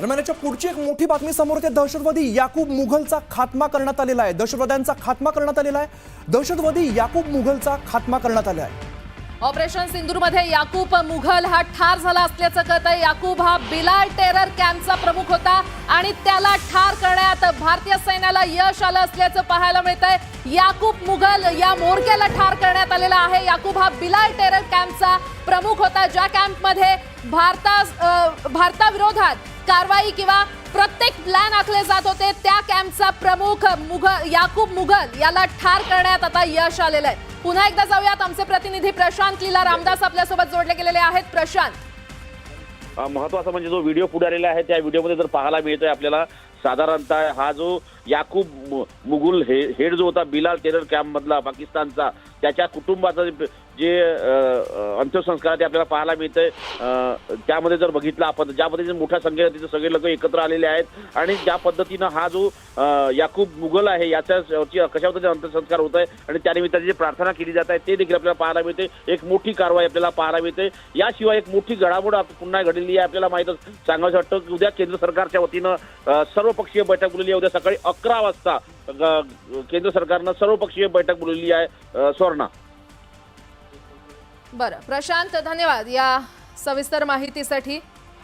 दरम्यानच्या पुढची एक मोठी बातमी समोर येते। दहशतवादी याकूब मुघलचा खात्मा करण्यात आलेला आहे। दहशतवाद्यांचा खात्मा करण्यात आलेला आहे। दहशतवादी याकूब मुघलचा खात्मा करण्यात आला आहे। ऑपरेशन सिंदूरमध्ये याकूब मुघल हा ठार झाला असल्याचं कळतंय। याकूब हा बिलाल टेरर कॅम्पचा प्रमुख होता आणि त्याला ठार करण्यात भारतीय सैन्याला यश आलं असल्याचं पाहायला मिळतंय। याकूब मुघल या मोरक्याला ठार करण्यात आलेला आहे। याकूब हा बिलाल टेरर कॅम्पचा प्रमुख होता, ज्या कॅम्पमध्ये भारताविरोधात कारवाई किंवा प्रत्येक प्लॅन आखले जात होते। त्या कॅम्पचा प्रमुख याकूब मुघल याला ठार करण्यात आता यश आलेलं आहे। पुन्हा एकदा जाऊयात, आमचे प्रतिनिधी प्रशांत लीला रामदास आपल्यासोबत जोडले गेलेले आहेत। प्रशांत, महत्वाचा म्हणजे जो व्हिडिओ पुढे आलेला आहे त्या व्हिडिओमध्ये जर पाहायला मिळतोय आपल्याला साधारणतः हा जो याकूब मुघल हेड जो होता बिलाल टेरर कॅम्प मधला पाकिस्तानचा, त्याच्या कुटुंबाचा जे अंत्यसंस्कार ते आपल्याला पाहायला मिळतंय। त्यामध्ये जर बघितलं आपण ज्या पद्धतीने मोठ्या संख्येने तिथे सगळे लोक एकत्र आलेले आहेत आणि ज्या पद्धतीनं हा जो याकूब मुघल आहे याच्या कशा पद्धतीने अंत्यसंस्कार होत आहे आणि त्यानिमित्ताने जी प्रार्थना केली जात आहे ते देखील आपल्याला पाहायला मिळते। एक मोठी कारवाई आपल्याला पाहायला मिळते। याशिवाय एक मोठी घडामोड पुन्हा घडलेली आहे। आपल्याला माहितच सांगायचं वाटतं की उद्या केंद्र सरकारच्या वतीनं सर्वपक्षीय बैठक बोलवली आहे। उद्या सकाळी 11 वाजता केंद्र सरकारनं सर्वपक्षीय बैठक बोलवली आहे। स्वर्णा, बरं प्रशांत, धन्यवाद या सविस्तर माहितीसाठी।